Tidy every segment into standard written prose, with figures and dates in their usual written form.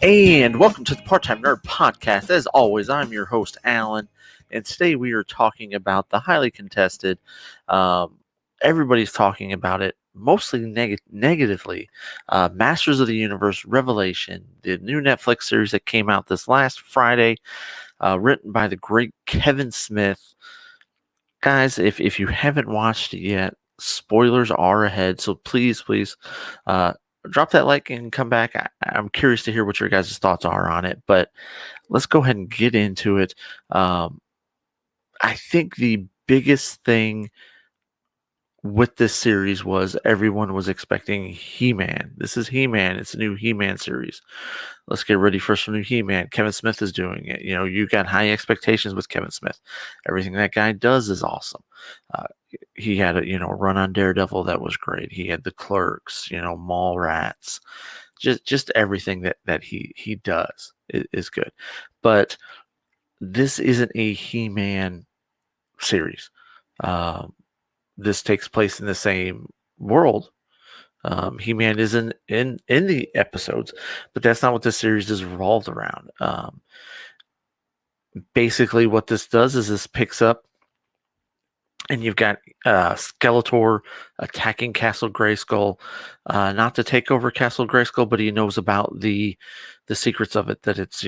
And welcome to the Part-Time Nerd Podcast. As always, I'm your host, Alan, and today we are talking about the highly contested, everybody's talking about it, mostly negatively, Masters of the Universe Revelation, the new Netflix series that came out this last Friday, written by the great Kevin Smith. Guys, if you haven't watched it yet, spoilers are ahead, so please, uh, drop that like and come back. I'm curious to hear what your guys' thoughts are on it, but let's go ahead and get into it. I think the biggest thing with this series was everyone was expecting He-Man. This is He-Man. It's a new He-Man series. Let's get ready for some new He-Man. Kevin Smith is doing it. You know, you got high expectations with Kevin Smith. Everything that guy does is awesome. Uh, he had a run on Daredevil that was great. He had the Clerks, Mallrats, just everything that he does is good. But this isn't a He-Man series. This takes place in the same world. He-Man isn't in the episodes, but that's not what this series is revolved around. Basically, what this does is this picks up, and you've got Skeletor attacking Castle Grayskull, not to take over Castle Grayskull, but he knows about the secrets of it. That it's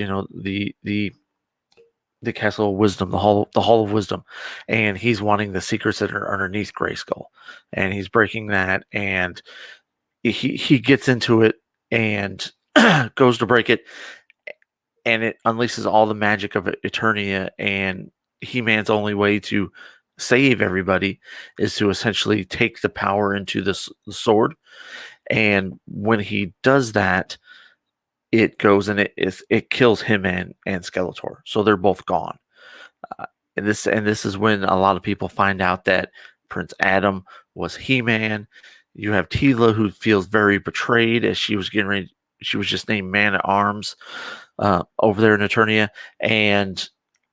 the Castle of Wisdom, the Hall of Wisdom, and he's wanting the secrets that are underneath Grayskull, and he's breaking that, and he gets into it and goes to break it, and it unleashes all the magic of Eternia, and He-Man's only way to save everybody is to essentially take the power into the sword, and when he does that, it goes and it kills him and Skeletor, so they're both gone. And this is when a lot of people find out that Prince Adam was He-Man. You have Teela, who feels very betrayed as she was getting ready. She was just named Man at Arms over there in Eternia, and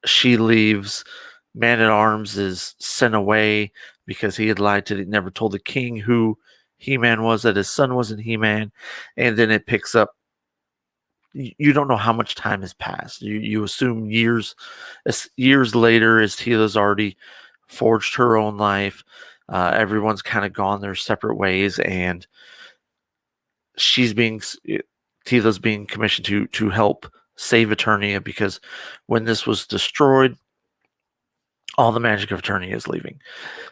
she leaves. Man at Arms is sent away because he had lied never told the king who He-Man was, that his son wasn't He-Man, and then it picks up. You don't know how much time has passed. You assume years later, as Teela's already forged her own life. Everyone's kind of gone their separate ways, and Teela's being commissioned to help save Eternia, because when this was destroyed, all the magic of Eternia is leaving.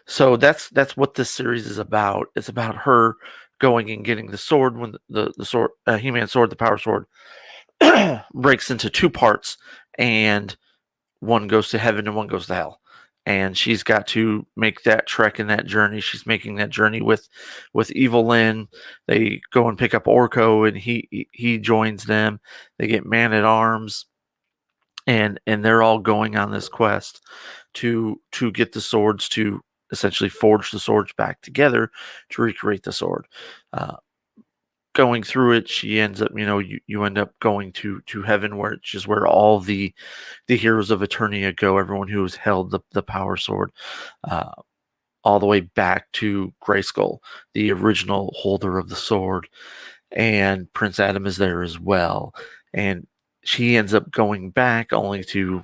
So that's what this series is about. It's about her going and getting the sword, when the sword, He-Man sword, the power sword, breaks into two parts, and one goes to heaven and one goes to hell, and she's got to make that trek and that journey. She's making that journey with Evil Lyn. They go and pick up Orko, and he joins them. They get Man at Arms, and they're all going on this quest to get the swords, to essentially forge the swords back together to recreate the sword. Going through it, she ends up, you end up going to heaven, which is where all the heroes of Eternia go, everyone who has held the power sword, all the way back to Grayskull, the original holder of the sword, and Prince Adam is there as well, and she ends up going back only to,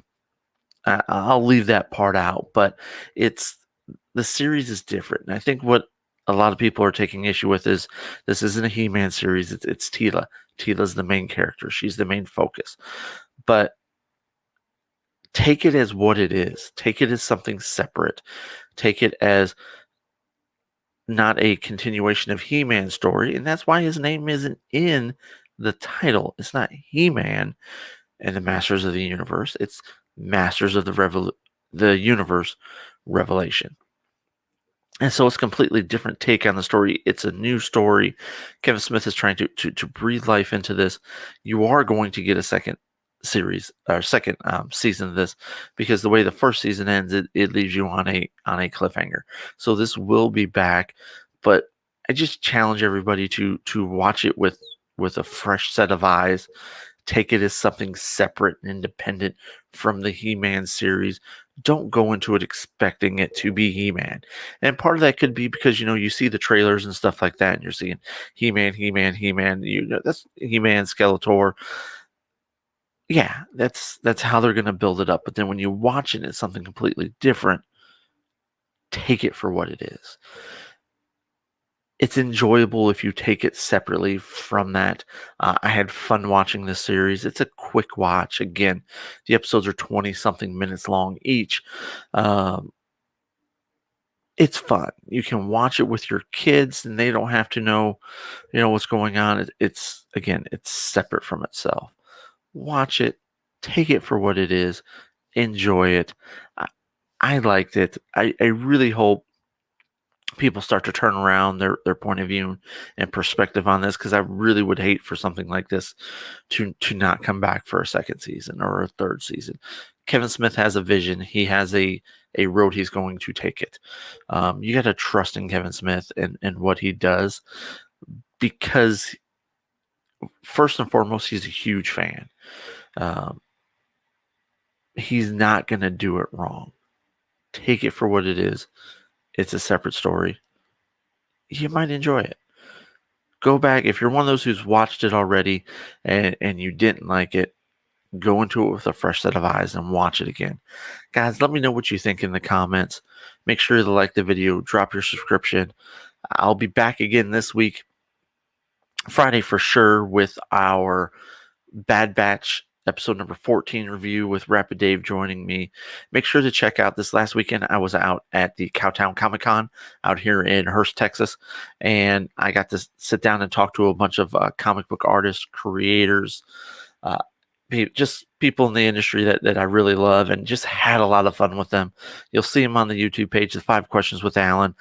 I'll leave that part out, but the series is different, and I think what a lot of people are taking issue with is this isn't a He-Man series. It's Teela. Teela's the main character. She's the main focus. But take it as what it is. Take it as something separate. Take it as not a continuation of He-Man's story, and that's why his name isn't in the title. It's not He-Man and the Masters of the Universe. It's Masters of the Universe Revelation. And so it's a completely different take on the story. It's a new story. Kevin Smith is trying to breathe life into this. You are going to get a second series, or second season of this, because the way the first season ends, it leaves you on a cliffhanger. So this will be back, but I just challenge everybody to watch it with a fresh set of eyes. Take it as something separate and independent from the He-Man series. Don't go into it expecting it to be He-Man. And part of that could be because, you see the trailers and stuff like that, and you're seeing He-Man, that's He-Man, Skeletor. yeah, that's how they're going to build it up. But then when you watch it, it's something completely different. Take it for what it is. It's enjoyable if you take it separately from that. I had fun watching this series. It's a quick watch. Again, the episodes are 20 something minutes long each. Um, it's fun. You can watch it with your kids and they don't have to know, what's going on. It's again, it's separate from itself. Watch it, take it for what it is, enjoy it. I, I liked it. I really hope people start to turn around their point of view and perspective on this, because I really would hate for something like this to not come back for a second season or a third season. Kevin Smith has a vision. He has a road he's going to take it. You got to trust in Kevin Smith and what he does, because first and foremost, he's a huge fan. Um, he's not going to do it wrong. Take it for what it is. It's a separate story. You might enjoy it. Go back if you're one of those who's watched it already and you didn't like it. Go into it with a fresh set of eyes and watch it again. Guys, let me know what you think in the comments. Make sure to like the video, drop your subscription. I'll be back again this week, Friday for sure, with our Bad Batch episode number 14 review with Rapid Dave joining me. Make sure to check out this last weekend. I was out at the Cowtown Comic Con out here in Hurst, Texas, and I got to sit down and talk to a bunch of comic book artists, creators, uh, just people in the industry that I really love, and just had a lot of fun with them. You'll see them on the YouTube page, the 5 Questions with Alan.